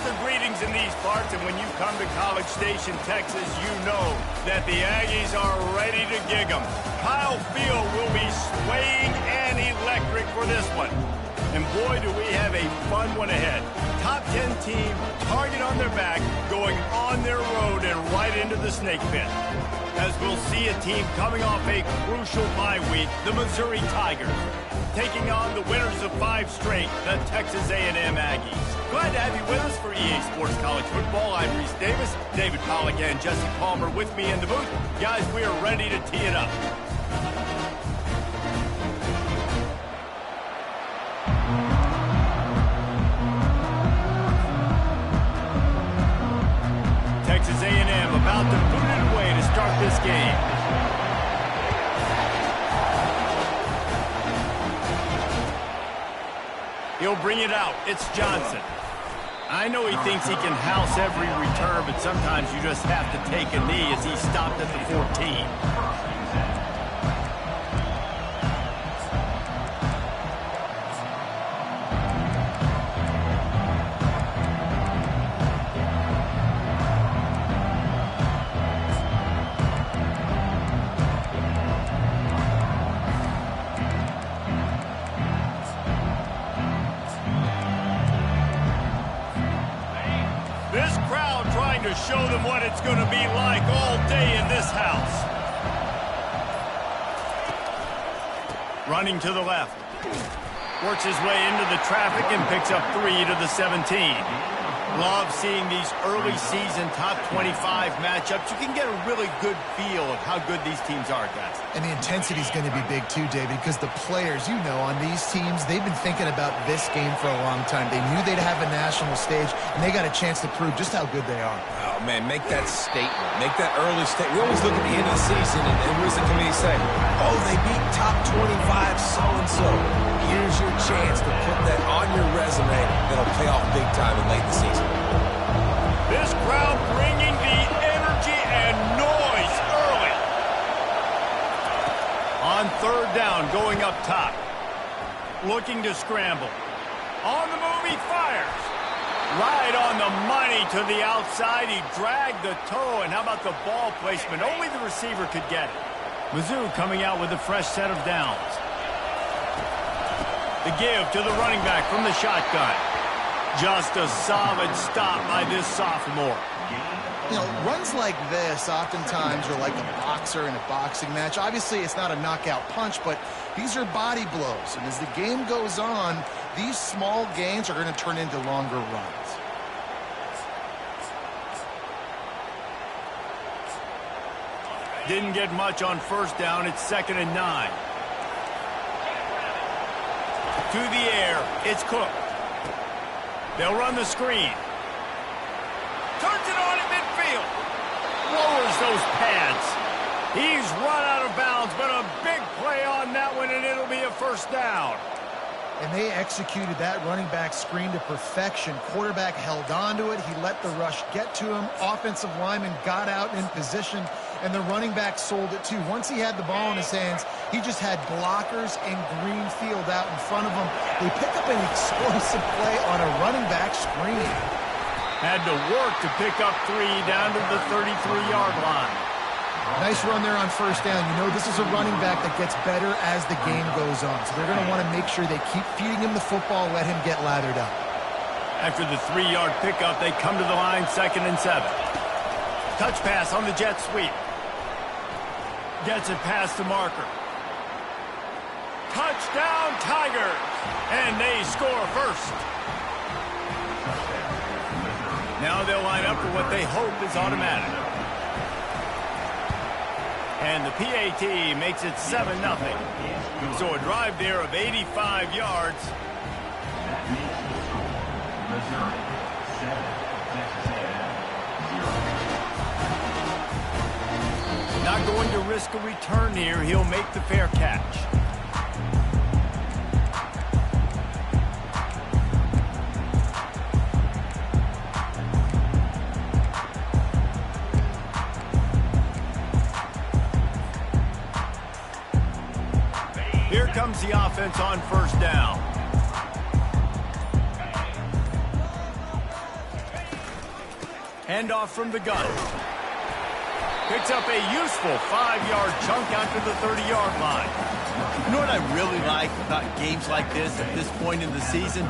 the greetings in these parts, and when you come to College Station, Texas, you know that the Aggies are ready to gig 'em. Kyle Field will be swaying and electric for this one. And boy, do we have a fun one ahead. Top 10 team, target on their back, going on their road and right into the snake pit. As we'll see a team coming off a crucial bye week, the Missouri Tigers, taking on the winners of 5 straight, the Texas A&M Aggies. Glad to have you with us for EA Sports College Football. I'm Reese Davis, David Pollack, and Jesse Palmer with me in the booth. Guys, we are ready to tee it up. Texas A&M about to put it away to start this game. He'll bring it out. It's Johnson. I know he thinks he can house every return, but sometimes you just have to take a knee as he stopped at the 14. To show them what it's going to be like all day in this house. Running to the left. Works his way into the traffic and picks up 3 to the 17. Love seeing these early season top 25 matchups. You can get a really good feel of how good these teams are, guys. And the intensity is going to be big too, David, because the players, you know, on these teams, they've been thinking about this game for a long time. They knew they'd have a national stage, and they got a chance to prove just how good they are. Oh, man, make that statement. Make that early statement. We always look at the end of the season, and what does the committee say? Oh, they beat top 25 so-and-so. Here's your chance to put that on your resume that'll pay off big time in late in the season. This crowd bringing the energy and noise early. On 3rd down, going up top. Looking to scramble. On the move, he fires. Right on the money to the outside. He dragged the toe, and how about the ball placement? Only the receiver could get it. Mizzou coming out with a fresh set of downs. The give to the running back from the shotgun. Just a solid stop by this sophomore. You know, runs like this oftentimes are like a boxer in a boxing match. Obviously, it's not a knockout punch, but these are body blows. And as the game goes on, these small gains are going to turn into longer runs. Didn't get much on 1st down. It's 2nd and 9. To the air, it's Cook. They'll run the screen. Turns it on at midfield. Lowers those pads. He's run out of bounds, but a big play on that one, and it'll be a 1st down. And they executed that running back screen to perfection. Quarterback held on to it. He let the rush get to him. Offensive lineman got out in position, and the running back sold it too. Once he had the ball in his hands, he just had blockers and green field out in front of him. They pick up an explosive play on a running back screen. Had to work to pick up 3 down to the 33-yard line. Nice run there on 1st down. You know, this is a running back that gets better as the game goes on. So they're going to want to make sure they keep feeding him the football, let him get lathered up. After the 3-yard pickup, they come to the line, 2nd and 7. Touch pass on the jet sweep. Gets it past the marker. Touchdown, Tigers! And they score first. Now they'll line up for what they hope is automatic. And the PAT makes it 7-0. So a drive there of 85 yards. Not going to risk a return here. He'll make the fair catch. Here comes the offense on 1st down. Handoff from the gun. Picks up a useful 5-yard chunk out to the 30-yard line. You know what I really like about games like this at this point in the season?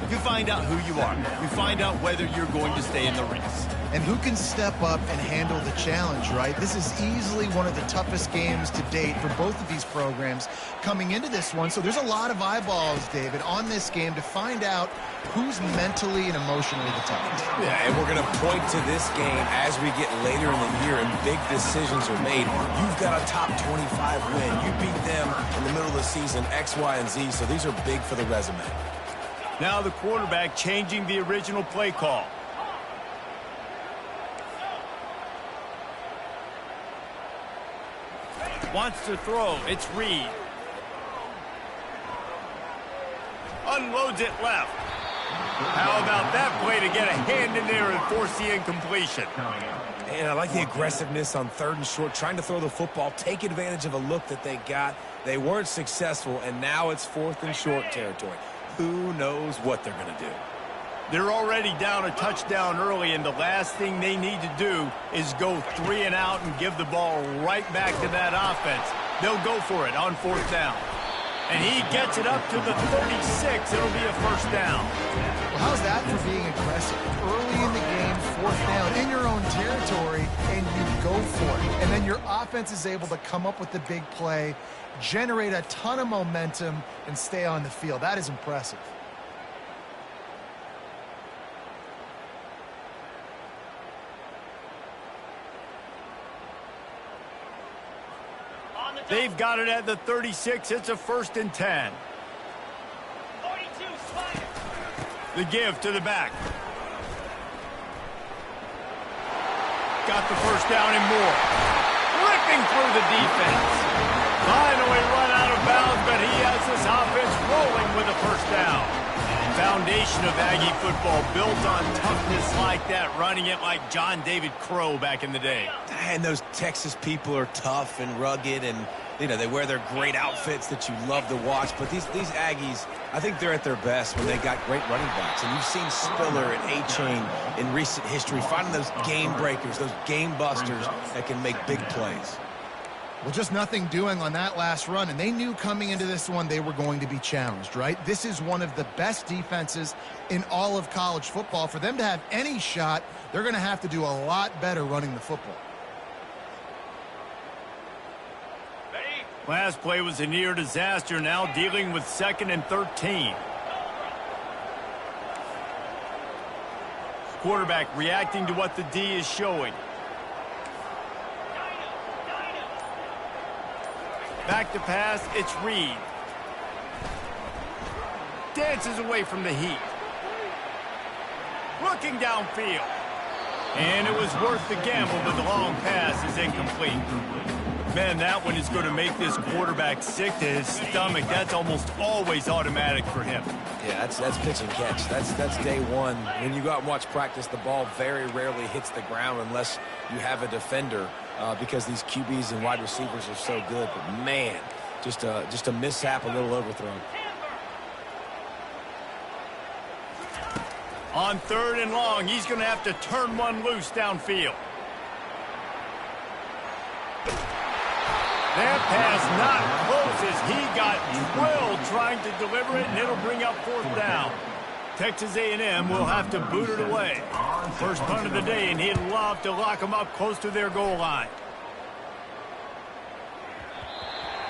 You find out who you are. You find out whether you're going to stay in the race. And who can step up and handle the challenge, right? This is easily one of the toughest games to date for both of these programs coming into this one. So there's a lot of eyeballs, David, on this game to find out who's mentally and emotionally the toughest. Yeah, and we're going to point to this game as we get later in the year and big decisions are made. You've got a top 25 win. You beat them in the middle of the season, X, Y, and Z, so these are big for the resume. Now the quarterback changing the original play call. Wants to throw. It's Reed. Unloads it left. How about that play to get a hand in there and force the incompletion? And I like the aggressiveness on 3rd and short, trying to throw the football, take advantage of a look that they got. They weren't successful, and now it's 4th and short territory. Who knows what they're going to do? They're already down a touchdown early, and the last thing they need to do is go 3 and out and give the ball right back to that offense. They'll go for it on 4th down. And he gets it up to the 36. It'll be a 1st down. Well, how's that for being aggressive? Early in the game, 4th down, in your own territory, and you go for it. And then your offense is able to come up with the big play, generate a ton of momentum, and stay on the field. That is impressive. They've got it at the 36. It's a 1st and 10. 42, Spider. The give to the back. Got the 1st down and more. Ripping through the defense. Finally run out of bounds, but he has this offense rolling with a 1st down. Foundation of Aggie football built on toughness like that, running it like John David Crow back in the day. And those Texas people are tough and rugged, and you know they wear their great outfits that you love to watch. But these Aggies, I think they're at their best when they got great running backs. And you've seen Spiller and A-Chain in recent history finding those game breakers, those game busters that can make big plays. Well, just nothing doing on that last run, and they knew coming into this one they were going to be challenged, right? This is one of the best defenses in all of college football. For them to have any shot, they're going to have to do a lot better running the football. Last play was a near disaster, now dealing with 2nd and 13. Quarterback reacting to what the D is showing. Back to pass, it's Reed. Dances away from the heat. Looking downfield. And it was worth the gamble, but the long pass is incomplete. Man, that one is going to make this quarterback sick to his stomach. That's almost always automatic for him. Yeah, that's pitch and catch. That's day one. When you go out and watch practice, the ball very rarely hits the ground unless you have a defender because these QBs and wide receivers are so good. But, man, just a mishap, a little overthrown. On 3rd and long, he's going to have to turn one loose downfield. That pass not close as he got drilled trying to deliver it, and it'll bring up 4th down. Texas A&M will have to boot it away. First punt of the day, and he'd love to lock them up close to their goal line.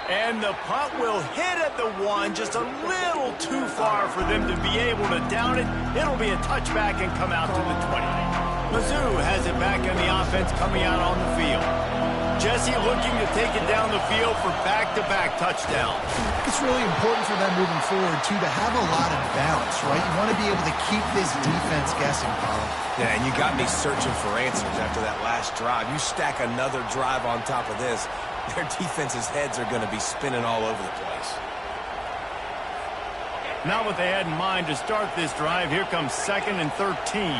And the punt will hit at the 1, just a little too far for them to be able to down it. It'll be a touchback and come out to the 20. Mizzou has it back on the offense coming out on the field. Jesse looking to take it down the field for back-to-back touchdowns. It's really important for them moving forward, too, to have a lot of balance, right? You want to be able to keep this defense guessing, Colin. Yeah, and you got me searching for answers after that last drive. You stack another drive on top of this, their defense's heads are going to be spinning all over the place. Not what they had in mind to start this drive. Here comes 2nd and 13.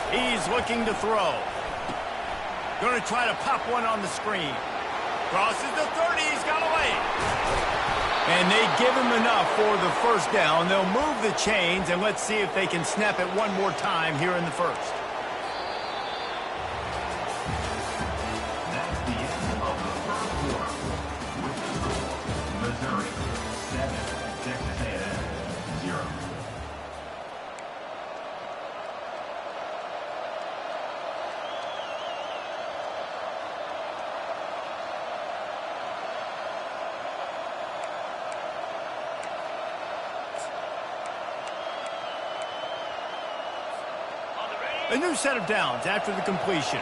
He's looking to throw. Going to try to pop one on the screen. Crosses the 30. He's got away. And they give him enough for the first down. They'll move the chains, and let's see if they can snap it one more time here in the first. That's the end of the first quarter. With the score, Missouri 7, Texas A&M 0. A new set of downs after the completion.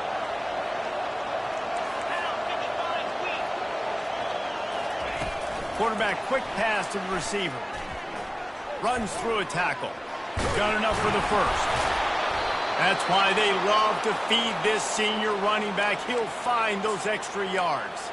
Quarterback quick pass to the receiver. Runs through a tackle. Got enough for the first. That's why they love to feed this senior running back. He'll find those extra yards.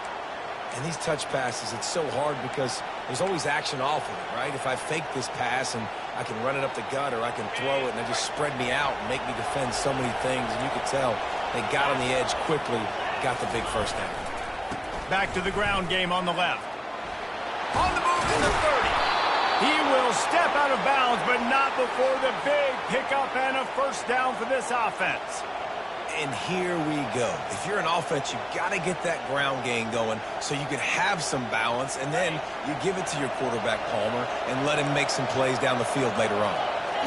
And these touch passes, it's so hard because there's always action off of it, right? If I fake this pass and I can run it up the gut or I can throw it and they just spread me out and make me defend so many things. And you could tell they got on the edge quickly, got the big first down. Back to the ground game on the left. On the move to the 30. He will step out of bounds, but not before the big pickup and a first down for this offense. And here we go. If you're an offense, you've got to get that ground game going so you can have some balance, and then you give it to your quarterback, Palmer, and let him make some plays down the field later on.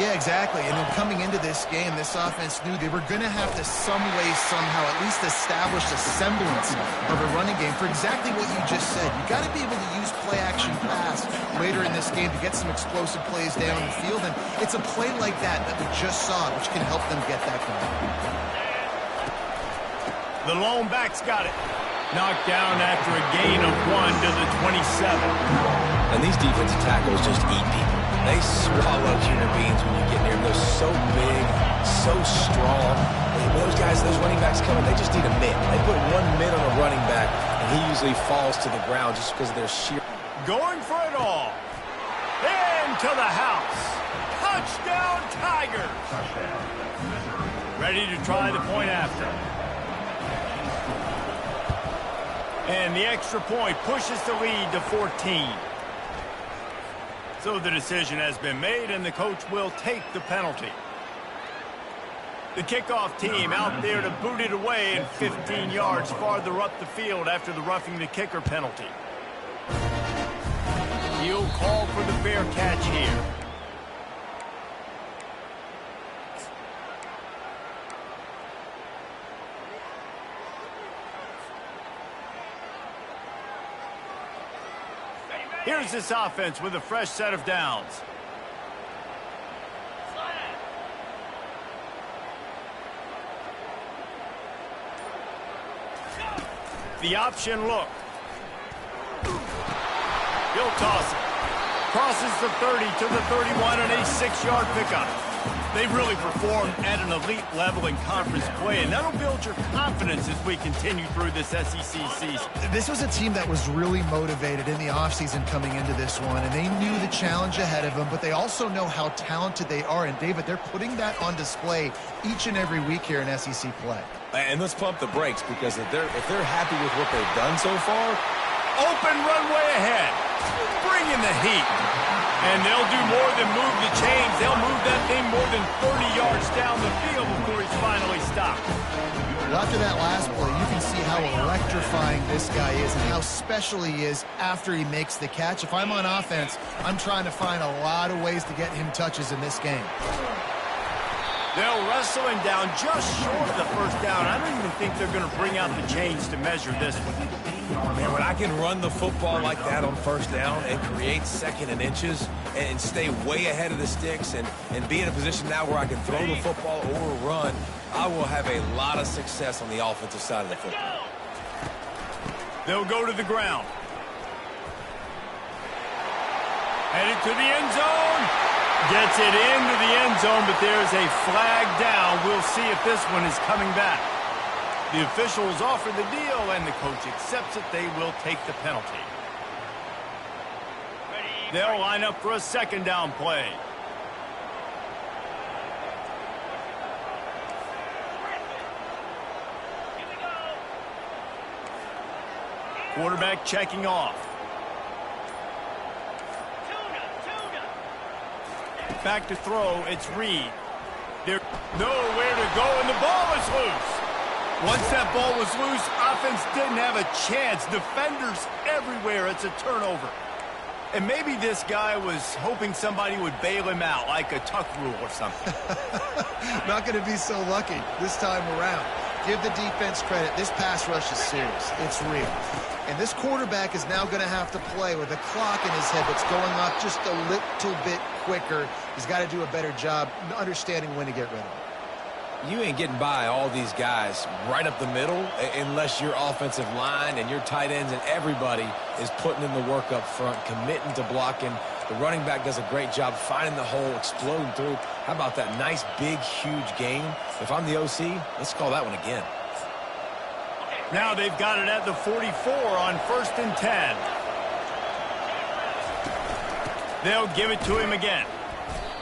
Yeah, exactly. And then coming into this game, this offense knew they were going to have to some way, somehow, at least establish a semblance of a running game for exactly what you just said. You got to be able to use play-action pass later in this game to get some explosive plays down the field, and it's a play like that that we just saw, which can help them get that going. The lone back's got it. Knocked down after a gain of 1 to the 27. And these defensive tackles just eat people. They swallow human beings when you get near them. They're so big, so strong. When those guys, those running backs come in, they just need a mid. They put one mid on a running back, and he usually falls to the ground just because of their sheer... Going for it all. Into the house. Touchdown, Tigers. Ready to try the point after. And the extra point pushes the lead to 14. So the decision has been made, and the coach will take the penalty. The kickoff team out there to boot it away and 15 yards farther up the field after the roughing the kicker penalty. He'll call for the fair catch here. Here's this offense with a fresh set of downs. The option look. He'll toss it. Crosses the 30 to the 31 and a 6-yard pickup. They've really performed at an elite level in conference play, and that'll build your confidence as we continue through this SEC season. This was a team that was really motivated in the offseason coming into this one, and they knew the challenge ahead of them, but they also know how talented they are. And, David, they're putting that on display each and every week here in SEC play. And let's pump the brakes, because if they're happy with what they've done so far, open runway ahead. Bring in the heat. And they'll do more than move the chains. They'll move that thing more than 30 yards down the field before he's finally stopped. Well, after that last play, you can see how electrifying this guy is and how special he is after he makes the catch. If I'm on offense, I'm trying to find a lot of ways to get him touches in this game. They'll wrestle him down just short of the first down. I don't even think they're going to bring out the chains to measure this one. Man, when I can run the football like that on first down and create second and inches and stay way ahead of the sticks and be in a position now where I can throw the football or run, I will have a lot of success on the offensive side of the football. They'll go to the ground. Headed to the end zone. Gets it into the end zone, but there's a flag down. We'll see if this one is coming back. The officials offer the deal, and the coach accepts it. They will take the penalty. They'll line up for a second down play. Quarterback checking off. Back to throw, it's Reed. There's nowhere to go, and the ball is loose. Once that ball was loose, offense didn't have a chance. Defenders everywhere. It's a turnover. And maybe this guy was hoping somebody would bail him out, like a tuck rule or something. Not going to be so lucky this time around. Give the defense credit. This pass rush is serious. It's real. And this quarterback is now going to have to play with a clock in his head that's going off just a little bit quicker. He's got to do a better job understanding when to get rid of it. You ain't getting by all these guys right up the middle unless your offensive line and your tight ends and everybody is putting in the work up front, committing to blocking. The running back does a great job finding the hole, exploding through. How about that nice, big, huge gain? If I'm the OC, let's call that one again. Now they've got it at the 44 on 1st and 10. They'll give it to him again.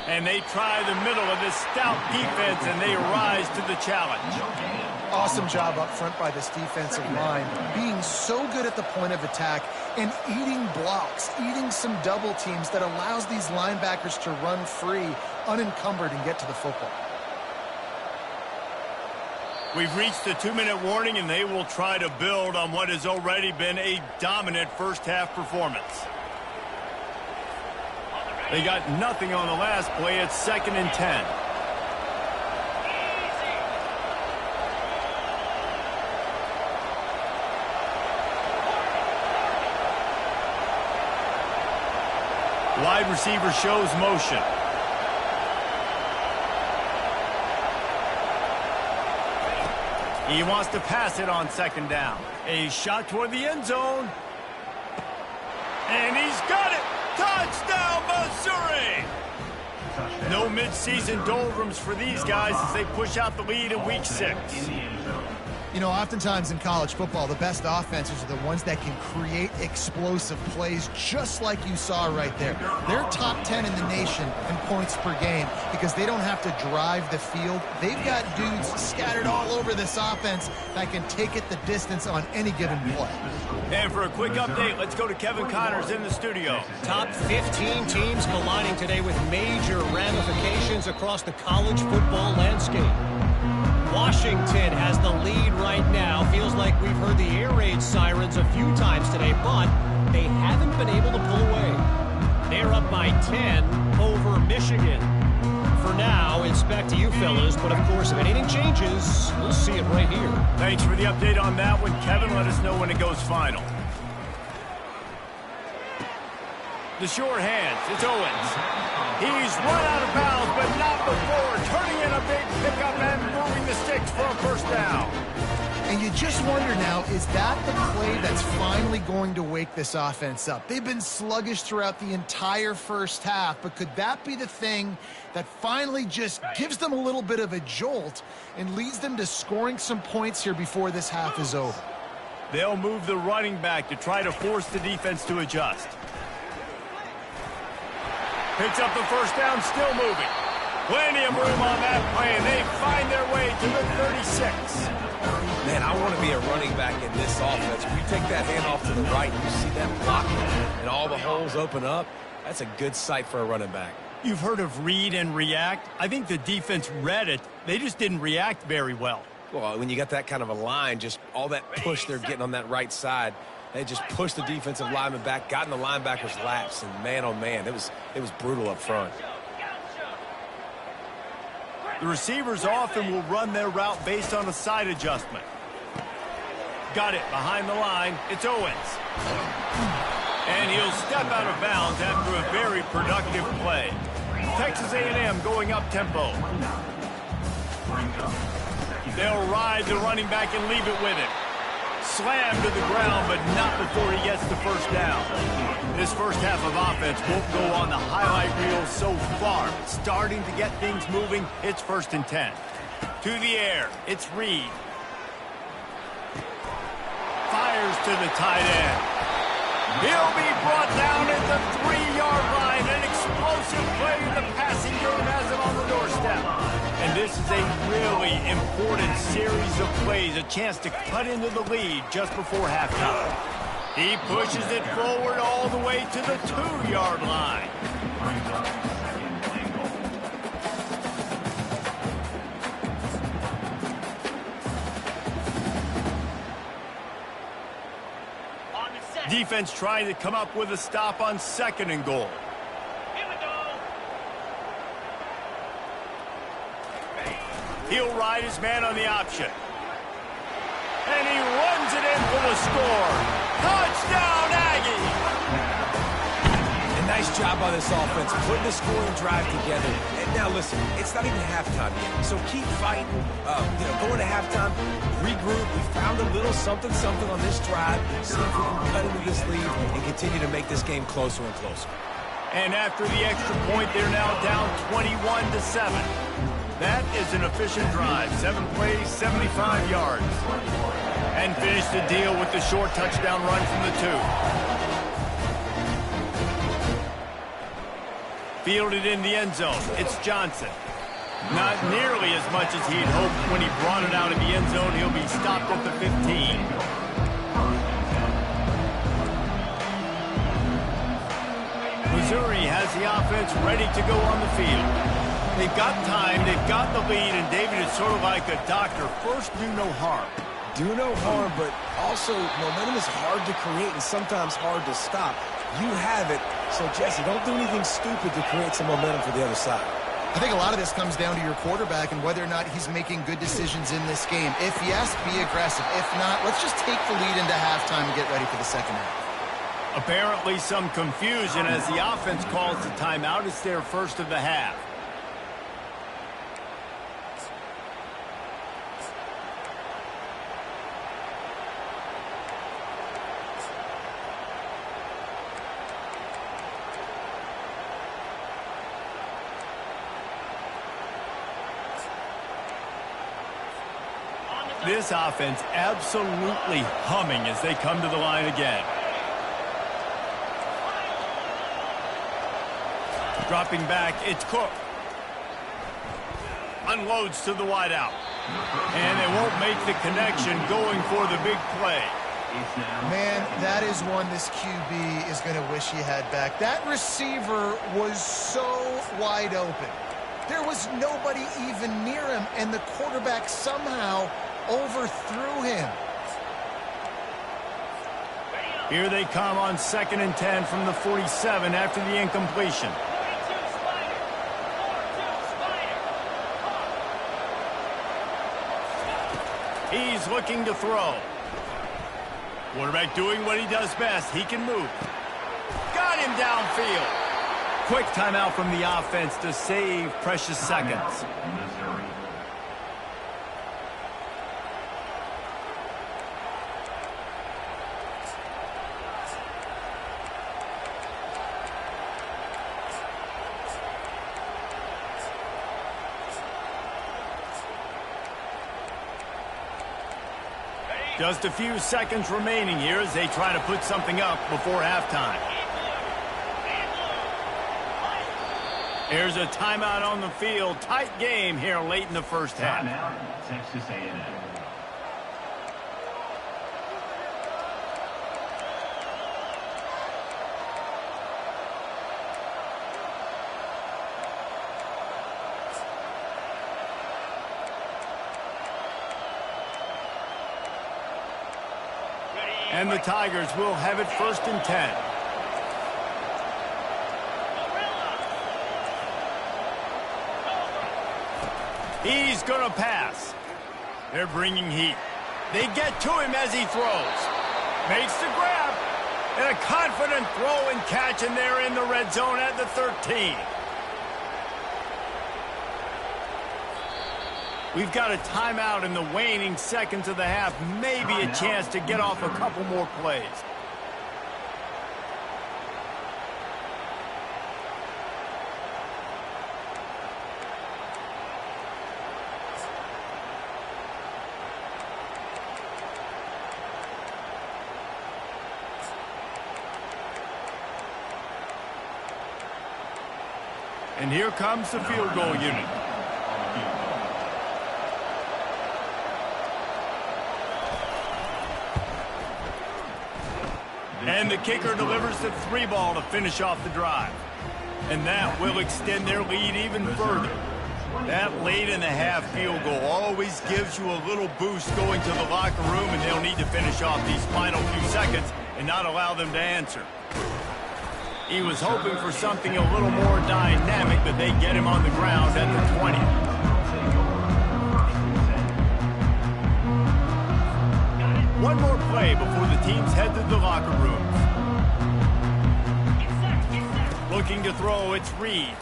And they try the middle of this stout defense, and they rise to the challenge. Awesome job up front by this defensive line, being so good at the point of attack and eating blocks, eating some double teams that allows these linebackers to run free, unencumbered, and get to the football. We've reached the 2-minute warning, and they will try to build on what has already been a dominant first-half performance. They got nothing on the last play. It's 2nd and 10. Wide receiver shows motion. He wants to pass it on 2nd down. A shot toward the end zone. And he's got it. Touchdown, Missouri! No midseason doldrums for these guys as they push out the lead in week 6. You know, oftentimes in college football, the best offenses are the ones that can create explosive plays, just like you saw right there. They're top 10 in the nation in points per game because they don't have to drive the field. They've got dudes scattered all over this offense that can take it the distance on any given play. And for a quick update, let's go to Kevin Connors in the studio. Top 15 teams colliding today with major ramifications across the college football landscape. Washington has the lead right now. Feels like we've heard the air raid sirens a few times today, but they haven't been able to pull away. They're up by 10 over Michigan. For now, it's back to you fellas, but of course, if anything changes, we'll see it right here. Thanks for the update on that one, Kevin. Let us know when it goes final. The short hands, it's Owens. He's run out of bounds, but not before turning in a big pickup and moving the sticks for a first down. And you just wonder now, is that the play that's finally going to wake this offense up? They've been sluggish throughout the entire first half, but could that be the thing that finally just gives them a little bit of a jolt and leads them to scoring some points here before this half is over? They'll move the running back to try to force the defense to adjust. Picks up the first down, still moving. Plenty of room on that play, and they find their way to the 36. Man, I want to be a running back in this offense. When you take that handoff to the right, you see that blocking, and all the holes open up. That's a good sight for a running back. You've heard of read and react. I think the defense read it. They just didn't react very well. Well, when you got that kind of a line, just all that push they're getting on that right side, they just pushed the defensive lineman back, got in the linebacker's laps, and man, oh man, it was brutal up front. The receivers often will run their route based on a side adjustment. Got it behind the line. It's Owens. And he'll step out of bounds after a very productive play. Texas A&M going up tempo. They'll ride the running back and leave it with him. Slammed to the ground, but not before he gets the first down. This first half of offense won't go on the highlight reel so far. Starting to get things moving, it's 1st and 10. To the air, it's Reed. Fires to the tight end. He'll be brought down at the 3-yard line. An explosive play in the passing game has him on the doorstep. And this is a really important series of plays, a chance to cut into the lead just before halftime. He pushes it forward all the way to the 2-yard line. defense trying to come up with a stop on 2nd and goal. Here we go. He'll ride his man on the option. And he runs it in for the score. Touchdown, Aggie! And nice job by this offense, putting the scoring drive together. And now listen, it's not even halftime yet, so keep fighting. Going to halftime, regroup. We found a little something on this drive. See if we can cut into this lead and continue to make this game closer and closer. And after the extra point, they're now down 21-7. That is an efficient drive. 7 plays, 75 yards. And finish the deal with the short touchdown run from the 2. Fielded in the end zone. It's Johnson. Not nearly as much as he'd hoped when he brought it out of the end zone. He'll be stopped at the 15. Missouri has the offense ready to go on the field. They've got time, they've got the lead, and David, it's sort of like a doctor. First, do no harm. Do no harm, but also momentum is hard to create and sometimes hard to stop. You have it, so Jesse, don't do anything stupid to create some momentum for the other side. I think a lot of this comes down to your quarterback and whether or not he's making good decisions in this game. If yes, be aggressive. If not, let's just take the lead into halftime and get ready for the second half. Apparently some confusion as the offense calls the timeout. It's their first of the half. This offense absolutely humming as they come to the line again. Dropping back, it's Cook. Unloads to the wideout. And they won't make the connection going for the big play. Man, that is one this QB is going to wish he had back. That receiver was so wide open. There was nobody even near him, and the quarterback somehow overthrew him. Here they come on 2nd and 10 from the 47 after the incompletion. 42 Spider. 42 Spider. He's looking to throw. Quarterback doing what he does best. He can move. Got him downfield. Quick timeout from the offense to save precious seconds. Missouri. Just a few seconds remaining here as they try to put something up before halftime. Here's a timeout on the field. Tight game here late in the first half. Timeout, Texas A&M. And the Tigers will have it 1st and 10. He's going to pass. They're bringing heat. They get to him as he throws. Makes the grab. And a confident throw and catch, and they're in the red zone at the 13. We've got a timeout in the waning seconds of the half. Maybe a chance to get off a couple more plays. And here comes the field goal unit. And the kicker delivers the 3 ball to finish off the drive. And that will extend their lead even further. That late in the half field goal always gives you a little boost going to the locker room, and they'll need to finish off these final few seconds and not allow them to answer. He was hoping for something a little more dynamic, but they get him on the ground at the 20. One more play before the teams head to the locker rooms. Looking to throw, it's Reed.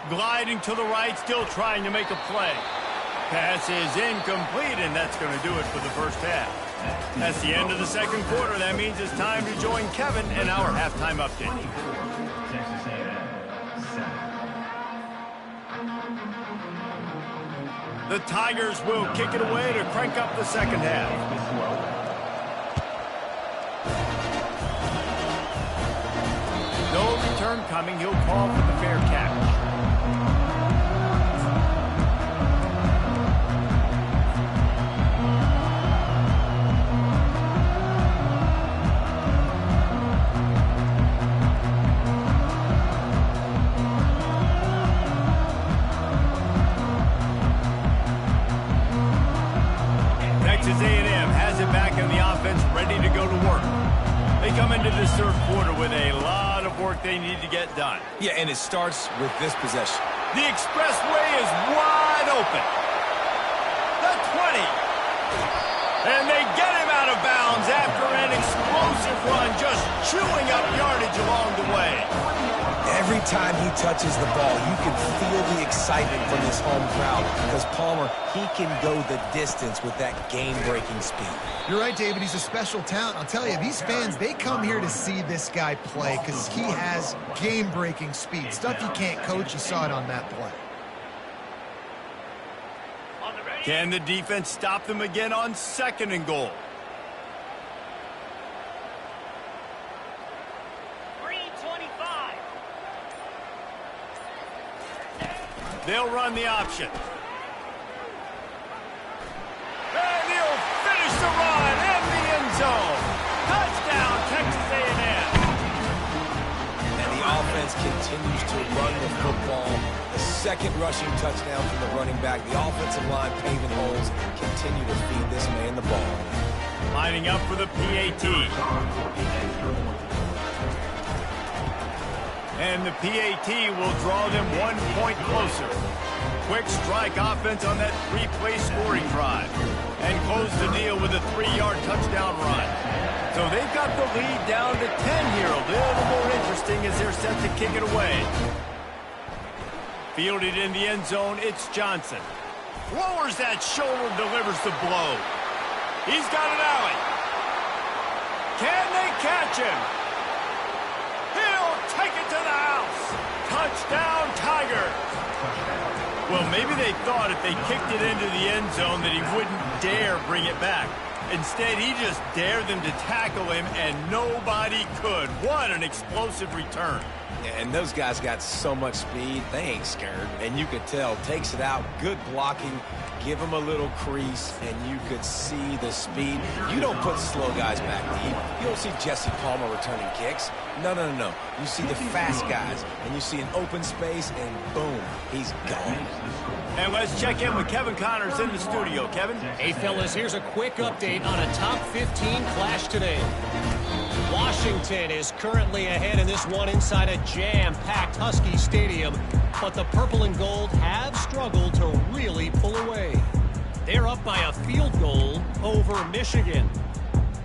Gliding to the right, still trying to make a play. Pass is incomplete, and that's going to do it for the first half. That's the end of the second quarter. That means it's time to join Kevin in our halftime update. Texas A&M 7. The Tigers will kick it away to crank up the second half. No return coming. He'll call for the fair catch. Texas A&M has it back in the offense, ready to go to work. They come into this third quarter with a lot of work they need to get done. Yeah, and it starts with this possession. The expressway is wide open. The 20. And they get him out of bounds after an explosive run, just chewing up yardage along the way. Every time he touches the ball, you can feel the excitement from this home crowd because Palmer, he can go the distance with that game-breaking speed. You're right, David. He's a special talent. I'll tell you, these fans, they come here to see this guy play because he has game-breaking speed. Stuff you can't coach. You saw it on that play. Can the defense stop them again on 2nd and goal? They'll run the option. And he'll finish the run in the end zone. Touchdown, Texas A&M. And the offense continues to run the football. The second rushing touchdown from the running back. The offensive line paving holes continue to feed this man the ball. Lining up for the PAT. And the PAT will draw them 1 point closer. Quick strike offense on that 3-play scoring drive. And close the deal with a 3-yard touchdown run. So they've got the lead down to 10 here. A little more interesting as they're set to kick it away. Fielded in the end zone, it's Johnson. Lowers that shoulder, delivers the blow. He's got an alley. Can they catch him? He'll take it to the house. Touchdown, Tigers. Well, maybe they thought if they kicked it into the end zone that he wouldn't dare bring it back. Instead, he just dared them to tackle him, and nobody could. What an explosive return. And those guys got so much speed, they ain't scared. And you could tell, takes it out, good blocking, give him a little crease, and you could see the speed. You don't put slow guys back deep. You don't see Jesse Palmer returning kicks. No. You see the fast guys, and you see an open space, and boom, he's gone. And let's check in with Kevin Connors in the studio. Kevin? Hey, fellas, here's a quick update on a top 15 clash today. Washington is currently ahead in this one inside a jam-packed Husky Stadium, but the purple and gold have struggled to really pull away. They're up by a field goal over Michigan.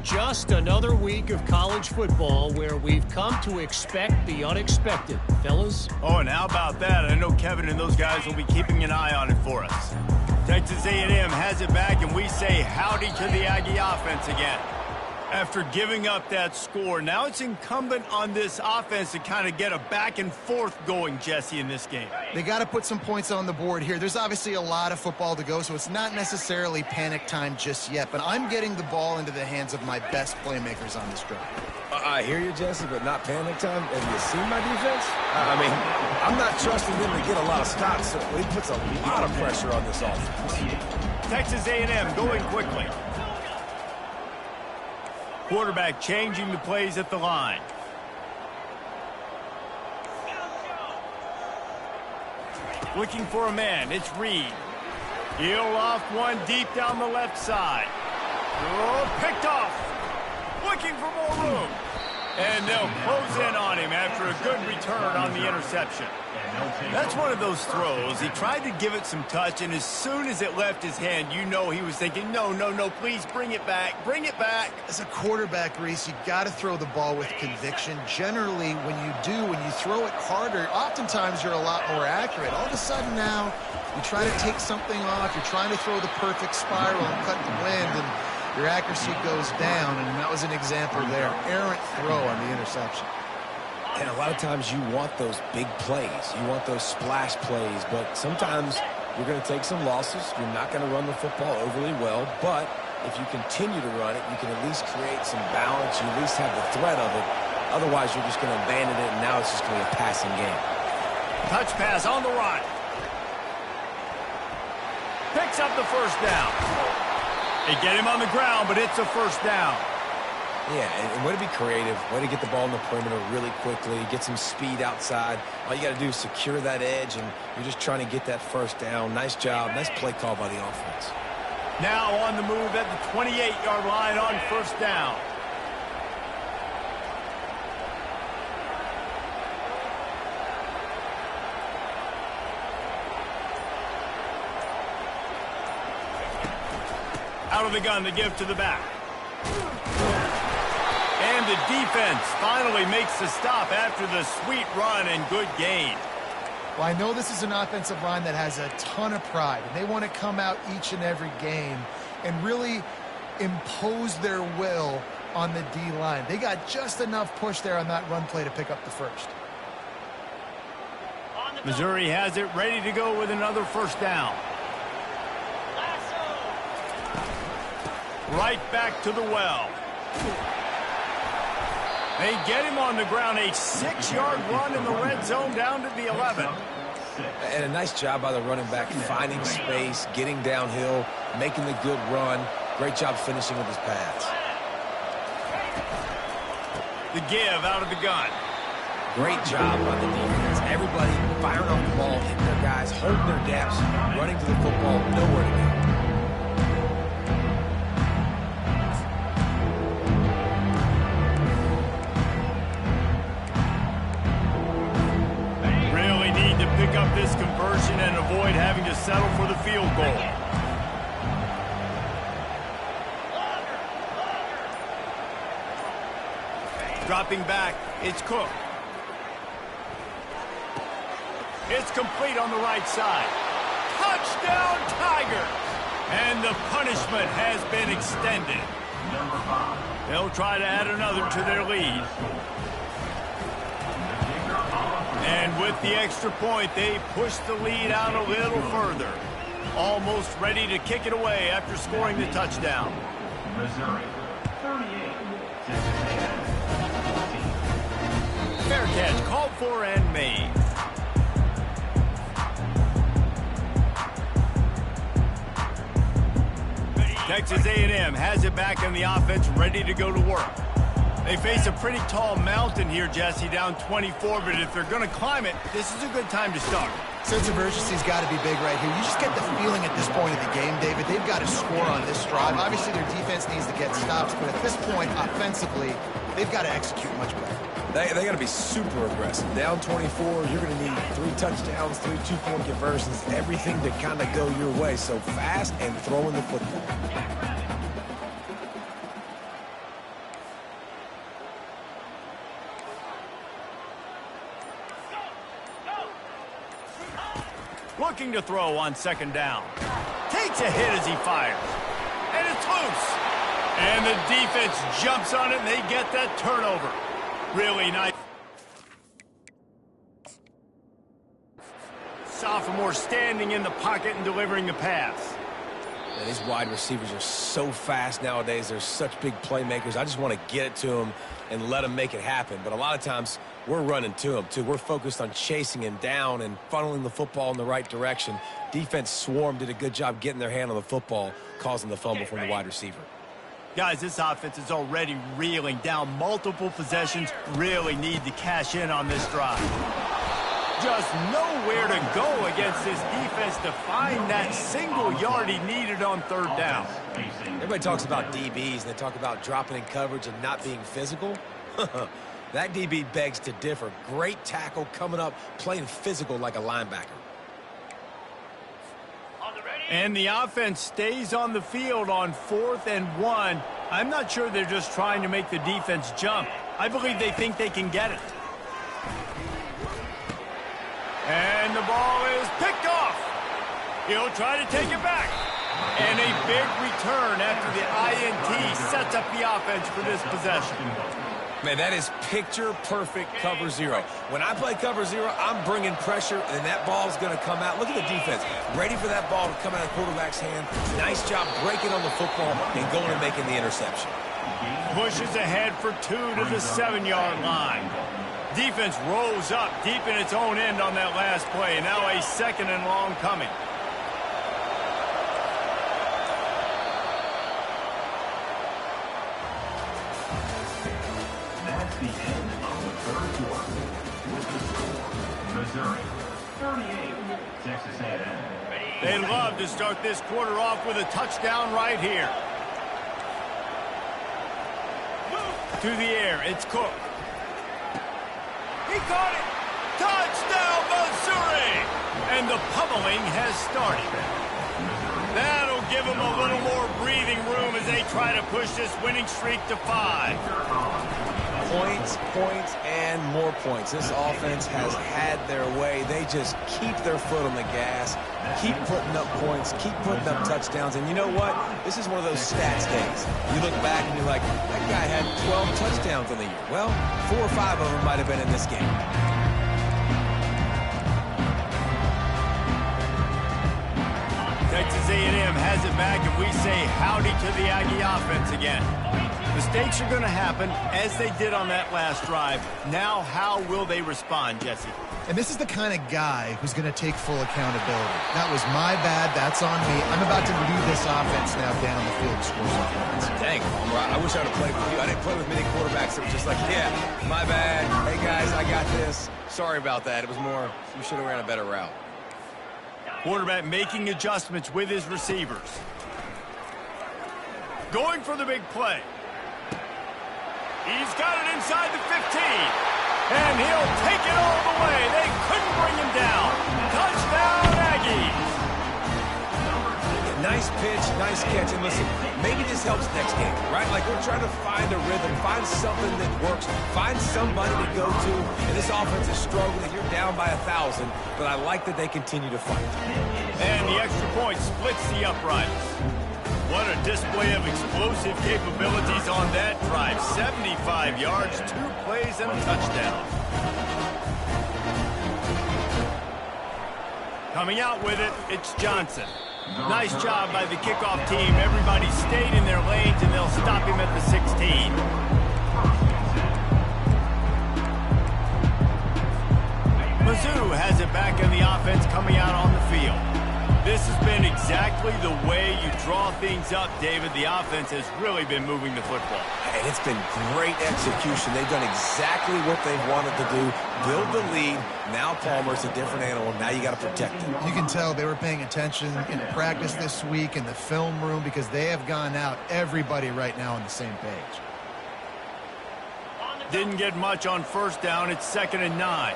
Just another week of college football where we've come to expect the unexpected, fellas. Oh, and how about that? I know Kevin and those guys will be keeping an eye on it for us. Texas A&M has it back, and we say howdy to the Aggie offense again. After giving up that score, now it's incumbent on this offense to kind of get a back and forth going, Jesse, in this game. They got to put some points on the board here. There's obviously a lot of football to go, so it's not necessarily panic time just yet, but I'm getting the ball into the hands of my best playmakers on this drive. I hear you, Jesse, but not panic time. Have you seen my defense? I mean, I'm not trusting them to get a lot of stops, so it puts a lot of pressure on this offense. Texas A&M going quickly. Quarterback changing the plays at the line. Looking for a man, it's Reed. He'll off one deep down the left side. Oh, picked off. looking for more room. And they'll close in on him after a good return on the interception. That's one of those throws. He tried to give it some touch, and as soon as it left his hand, you know he was thinking, no, please bring it back, bring it back. As a quarterback, Reese, you got to throw the ball with conviction. Generally, when you throw it harder, oftentimes you're a lot more accurate. All of a sudden now, you try to take something off, you're trying to throw the perfect spiral and cut the wind, and your accuracy goes down, and that was an example there. Errant throw on the interception. And a lot of times you want those big plays. You want those splash plays, but sometimes you're going to take some losses. You're not going to run the football overly well, but if you continue to run it, you can at least create some balance. You at least have the threat of it. Otherwise, you're just going to abandon it, and now it's just going to be a passing game. Touch pass on the run. Picks up the first down. They get him on the ground, but it's a first down. Yeah, and way to be creative, way to get the ball in the perimeter really quickly, get some speed outside. All you got to do is secure that edge, and you're just trying to get that first down. Nice job. Nice play call by the offense. Now on the move at the 28-yard line on first down. Out of the gun to give to the back. And the defense finally makes the stop after the sweet run and good gain. Well, I know this is an offensive line that has a ton of pride, and they want to come out each and every game and really impose their will on the D-line. They got just enough push there on that run play to pick up the first. Missouri has it ready to go with another first down. Right back to the well. They get him on the ground, a 6-yard run in the red zone down to the 11. And a nice job by the running back, finding space, getting downhill, making the good run. Great job finishing with his pass. The give out of the gun. Great job by the defense. Everybody firing off the ball, hitting their guys, holding their depths, running to the football, nowhere to go. Pick up this conversion and avoid having to settle for the field goal. Dropping back, it's Cook. It's complete on the right side. Touchdown, Tigers! And the punishment has been extended. They'll try to add another to their lead. And with the extra point, they push the lead out a little further. Almost ready to kick it away after scoring the touchdown. Missouri, 38. Fair catch, called for and made. Texas A&M has it back in the offense, ready to go to work. They face a pretty tall mountain here, Jesse, down 24, but if they're going to climb it, this is a good time to start. Sense of urgency's got to be big right here. You just get the feeling at this point of the game, David, they've got to score on this drive. Obviously, their defense needs to get stops, but at this point, offensively, they've got to execute much better. They got to be super aggressive. Down 24, you're going to need 3 touchdowns, 3 2-point conversions, everything to kind of go your way. So fast and throwing the football. Looking to throw on second down. Takes a hit as he fires. And it's loose. And the defense jumps on it, and they get that turnover. Really nice. Sophomore standing in the pocket and delivering the pass. And these wide receivers are so fast nowadays. They're such big playmakers. I just want to get it to them and let them make it happen. But a lot of times, we're running to them, too. We're focused on chasing him down and funneling the football in the right direction. Defense swarm did a good job getting their hand on the football, causing the fumble from the wide receiver. Guys, this offense is already reeling down multiple possessions. Really need to cash in on this drive. just nowhere to go against this defense to find that single yard he needed on third down. Everybody talks about DBs, and they talk about dropping in coverage and not being physical. That DB begs to differ. Great tackle coming up, playing physical like a linebacker. And the offense stays on the field on 4th and 1. I'm not sure they're just trying to make the defense jump. I believe they think they can get it. And the ball is picked off. He'll try to take it back. And a big return after the INT sets up the offense for this possession. Man, that is picture-perfect cover zero. When I play cover zero, I'm bringing pressure, and that ball's going to come out. Look at the defense. Ready for that ball to come out of the quarterback's hand. Nice job breaking on the football and going and making the interception. Pushes ahead for 2 to the 7-yard line. Defense rolls up deep in its own end on that last play. Now a 2nd and long coming. That's the end of the third quarter. With the score, Missouri 38, Texas A&M. They'd love to start this quarter off with a touchdown right here. To the air, it's Cook. He caught it! Touchdown, Missouri! And the pummeling has started. That'll give them a little more breathing room as they try to push this winning streak to 5. Points, points, and more points. This offense has had their way. They just keep their foot on the gas, keep putting up points, keep putting up touchdowns. And you know what? This is one of those stats days. You look back and you're like, that guy had 12 touchdowns in the year. Well, 4 or 5 of them might have been in this game. Texas A&M has it back, and we say howdy to the Aggie offense again. Mistakes are going to happen, as they did on that last drive. Now, how will they respond, Jesse? And this is the kind of guy who's going to take full accountability. That was my bad. That's on me. I'm about to lead this offense now down the field to score some points. Dang, Palmer, I wish I would have played with you. I didn't play with many quarterbacks that were just like, yeah, my bad. Hey, guys, I got this. Sorry about that. It was more, you should have ran a better route. Quarterback making adjustments with his receivers. Going for the big play. He's got it inside the 15. And he'll take it all the way. They couldn't bring him down. Touchdown, Aggies. Nice pitch, nice catch. And listen, maybe this helps next game, right? Like we're trying to find a rhythm, find something that works, find somebody to go to. And this offense is struggling. You're down by 1,000, but I like that they continue to fight. And the extra point splits the uprights. What a display of explosive capabilities on that drive. 75 yards, 2 plays, and a touchdown. Coming out with it, it's Johnson. Nice job by the kickoff team. Everybody stayed in their lanes, and they'll stop him at the 16. Mizzou has it back in the offense coming out on the field. This has been exactly the way you draw things up, David. The offense has really been moving the football. And it's been great execution. They've done exactly what they've wanted to do. Build the lead. Now Palmer's a different animal. Now you got to protect him. You can tell they were paying attention in practice this week in the film room because they have gone out, everybody right now on the same page. Didn't get much on first down. It's 2nd and 9.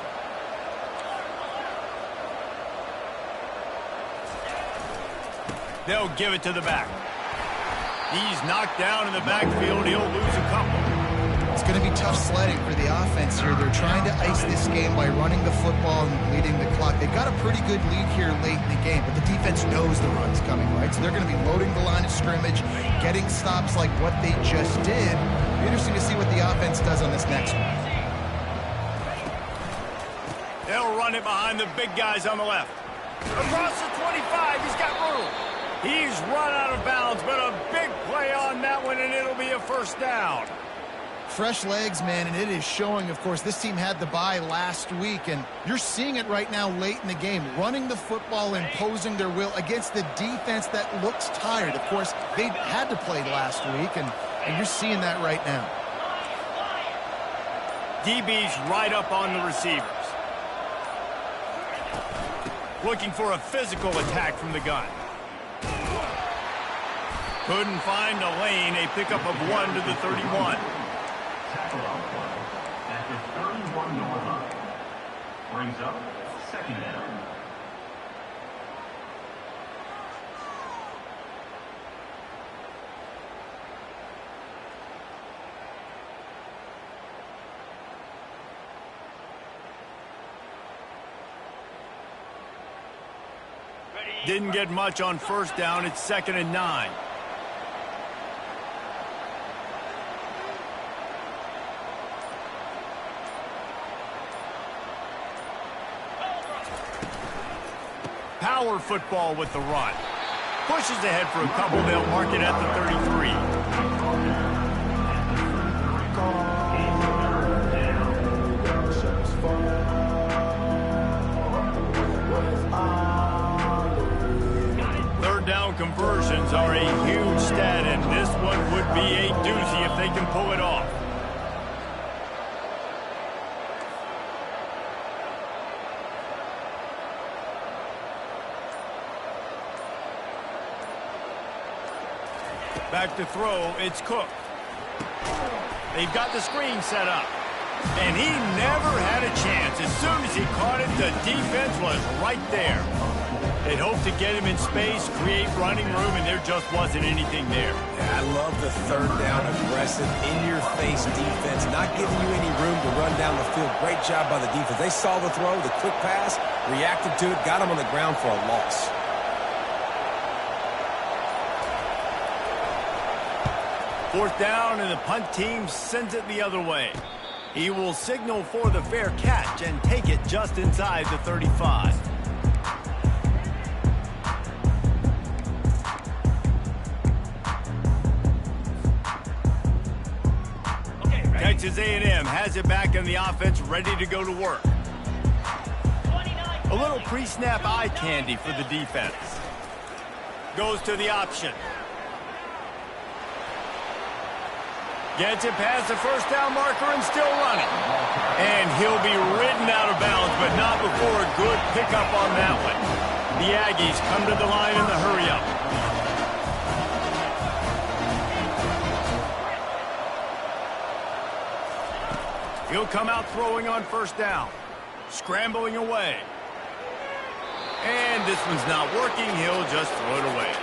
They'll give it to the back. He's knocked down in the backfield. He'll lose a couple. It's going to be tough sledding for the offense here. They're trying to ice this game by running the football and leading the clock. They've got a pretty good lead here late in the game, but the defense knows the run's coming, right? So they're going to be loading the line of scrimmage, getting stops like what they just did. It'll be interesting to see what the offense does on this next one. They'll run it behind the big guys on the left. Across the 25, he's got room. He's run out of bounds, but a big play on that one, and it'll be a first down. Fresh legs, man, and it is showing, of course, this team had the bye last week, and you're seeing it right now late in the game, running the football, imposing their will against the defense that looks tired. Of course, they had to play last week, and you're seeing that right now. DB's right up on the receivers. Looking for a physical attack from the gun. Couldn't find a lane. A pickup of 1 to the 31. Tackle on play at the 31-yard line. Brings up second down. Didn't get much on first down. It's 2nd and 9. Power football with the run. Pushes ahead for a couple. They'll mark it at the 33. Third down conversions are a huge stat, and this one would be a doozy if they can pull it off. Back to throw, it's Cook. They've got the screen set up. And he never had a chance. As soon as he caught it, the defense was right there. They'd hoped to get him in space, create running room, and there just wasn't anything there. Yeah, I love the third down aggressive, in-your-face defense, not giving you any room to run down the field. Great job by the defense. They saw the throw, the quick pass, reacted to it, got him on the ground for a loss. Fourth down, and the punt team sends it the other way. He will signal for the fair catch and take it just inside the 35. Texas A&M has it back in the offense, ready to go to work. A little pre-snap eye candy for the defense. Goes to the option. Gets it past the first down marker and still running. And he'll be ridden out of bounds, but not before a good pickup on that one. The Aggies come to the line in the hurry-up. He'll come out throwing on first down. Scrambling away. And this one's not working. He'll just throw it away.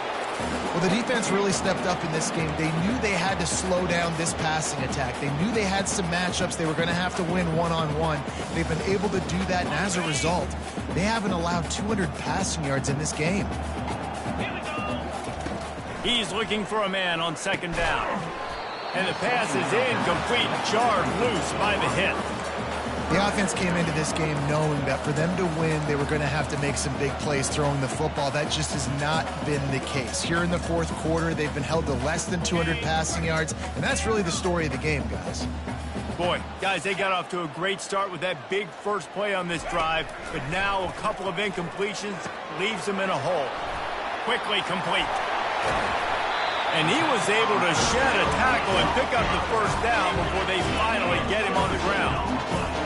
Well, the defense really stepped up in this game. They knew they had to slow down this passing attack. They knew they had some matchups they were going to have to win one-on-one. They've been able to do that, and as a result, they haven't allowed 200 passing yards in this game. He's looking for a man on second down. And the pass is incomplete, jarred loose by the hit. The offense came into this game knowing that for them to win, they were going to have to make some big plays throwing the football. That just has not been the case. Here in the fourth quarter, they've been held to less than 200 passing yards, and that's really the story of the game, guys. Boy, guys, they got off to a great start with that big first play on this drive, but now a couple of incompletions leaves them in a hole. Quickly complete. And he was able to shed a tackle and pick up the first down before they finally get him on the ground.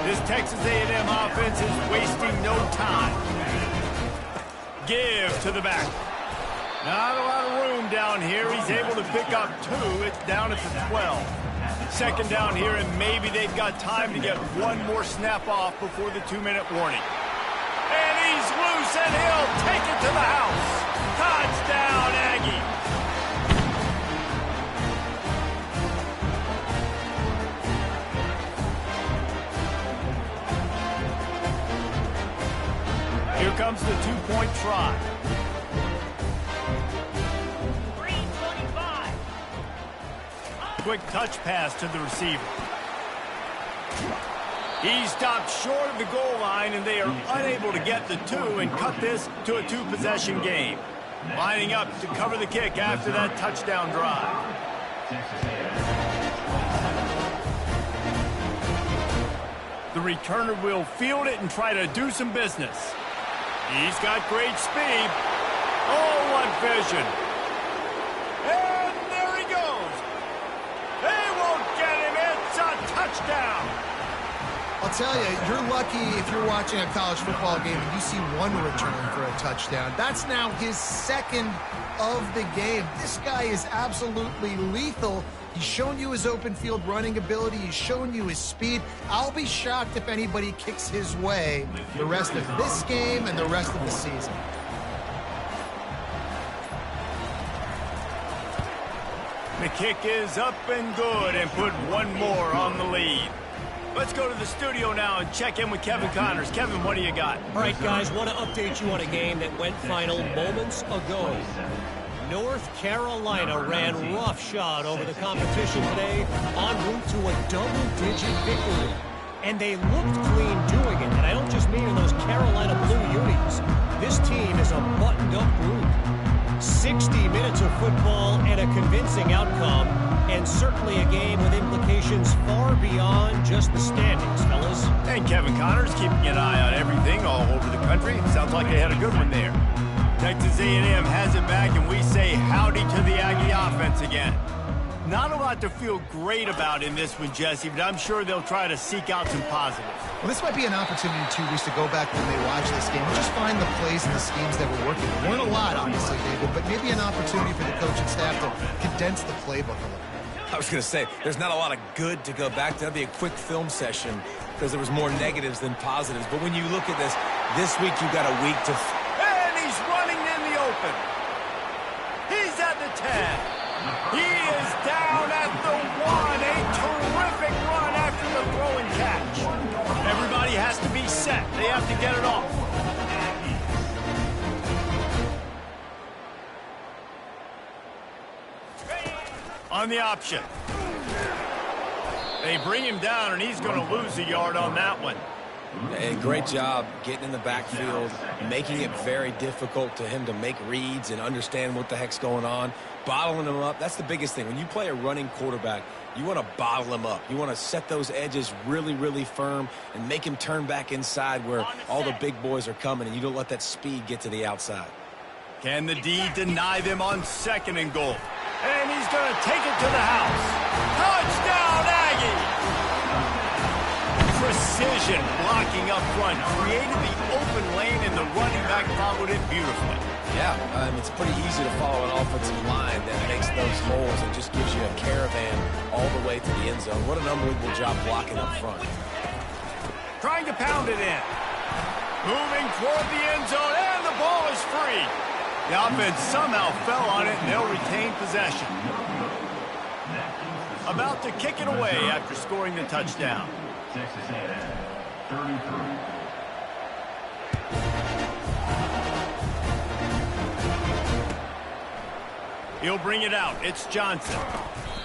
This Texas A&M offense is wasting no time. Give to the back. Not a lot of room down here. He's able to pick up 2. It's down at the 12. Second down here, and maybe they've got time to get one more snap off before the 2-minute warning. And he's loose, and he'll take it to the house. Touchdown, Aggie. Here comes the two-point try. 3:25. Quick touch pass to the receiver. He stopped short of the goal line, and they are unable to get the 2 and cut this to a 2-possession game. Lining up to cover the kick after that touchdown drive. The returner will field it and try to do some business. He's got great speed. Oh, what vision. And there he goes. They won't get him. It's a touchdown. I'll tell you, you're lucky if you're watching a college football game and you see one return for a touchdown. That's now his second of the game. This guy is absolutely lethal. He's shown you his open field running ability. He's shown you his speed. I'll be shocked if anybody kicks his way the rest of this game and the rest of the season. The kick is up and good and put one more on the lead. Let's go to the studio now and check in with Kevin Connors. Kevin, what do you got? All right, guys, want to update you on a game that went final moments ago. North Carolina ran roughshod over the competition today en route to a double-digit victory. And they looked clean doing it. And I don't just mean in those Carolina blue unis. This team is a buttoned-up group. 60 minutes of football and a convincing outcome, and certainly a game with implications far beyond just the standings, fellas. And Kevin Connors keeping an eye on everything all over the country. Sounds like they had a good one there. Texas A&M has it back, and we say howdy to the Aggie offense again. Not a lot to feel great about in this one, Jesse, but I'm sure they'll try to seek out some positives. Well, this might be an opportunity, too, Reese, to go back when they watch this game and just find the plays and the schemes that were working. There weren't a lot, obviously, David, but maybe an opportunity for the coaching staff to condense the playbook a little. I was going to say, there's not a lot of good to go back to. That'd be a quick film session because there was more negatives than positives. But when you look at this week you got a week to... And he's running in the open. He's at the 10. He is down at the 1. A terrific run after the throw and catch. Everybody has to be set. They have to get it off. On the option. They bring him down, and he's going to lose a yard on that one. Hey, great job getting in the backfield, making it very difficult to him to make reads and understand what the heck's going on, bottling him up. That's the biggest thing. When you play a running quarterback, you want to bottle him up. You want to set those edges really, really firm and make him turn back inside where all the big boys are coming, and you don't let that speed get to the outside. Can the D deny them on 2nd and goal? And he's going to take it to the house. Touchdown, Aggie! Precision blocking up front created the open lane, and the running back followed it beautifully. Yeah, it's pretty easy to follow an offensive line that makes those holes and just gives you a caravan all the way to the end zone. What an unbelievable job blocking up front. Trying to pound it in. Moving toward the end zone, and the ball is free. The offense somehow fell on it, and they'll retain possession. About to kick it away after scoring the touchdown. Texas A&M, 33. He'll bring it out. It's Johnson.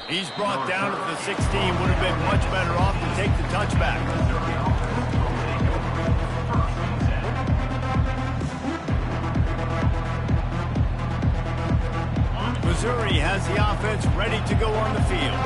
He's brought down at the 16. Would have been much better off to take the touchback. Missouri has the offense ready to go on the field.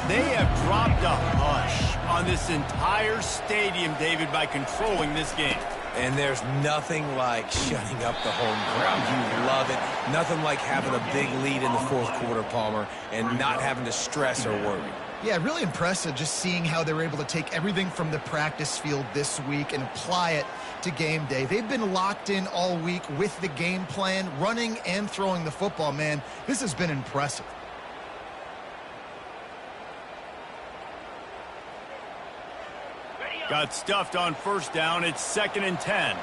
They have dropped a hush on this entire stadium, David, by controlling this game. And there's nothing like shutting up the home crowd. You love it. Nothing like having a big lead in the 4th quarter, Palmer, and not having to stress or worry. Yeah, really impressive just seeing how they were able to take everything from the practice field this week and apply it to game day. They've been locked in all week with the game plan, running and throwing the football, man. This has been impressive. Got stuffed on 1st down. It's 2nd and 10.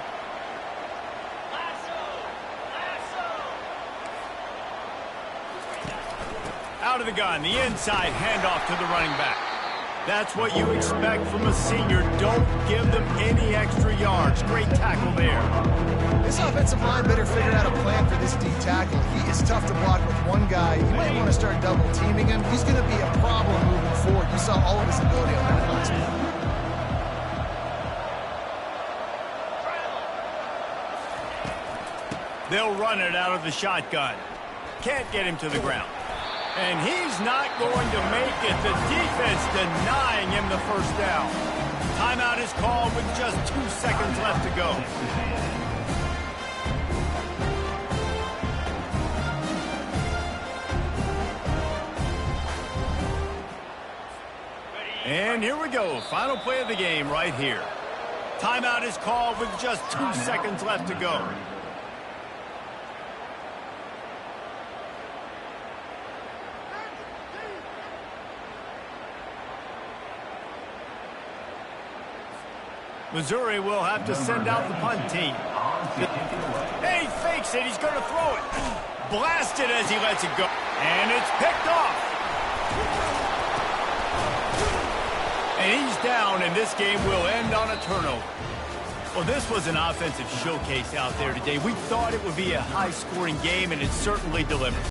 Out of the gun, the inside handoff to the running back. That's what you expect from a senior. Don't give them any extra yards. Great tackle there. This offensive line better figure out a plan for this D tackle. He is tough to block with one guy. You might want to start double teaming him. He's going to be a problem moving forward. You saw all of his ability on that last one. They'll run it out of the shotgun. Can't get him to the ground. And he's not going to make it. The defense denying him the 1st down. Timeout is called with just 2 seconds left to go. And here we go. Final play of the game right here. Timeout is called with just 2 seconds left to go. Missouri will have to send out the punt team. Hey, he fakes it. He's going to throw it. Blasted as he lets it go. And it's picked off. And he's down, and this game will end on a turnover. Well, this was an offensive showcase out there today. We thought it would be a high-scoring game, and it certainly delivered.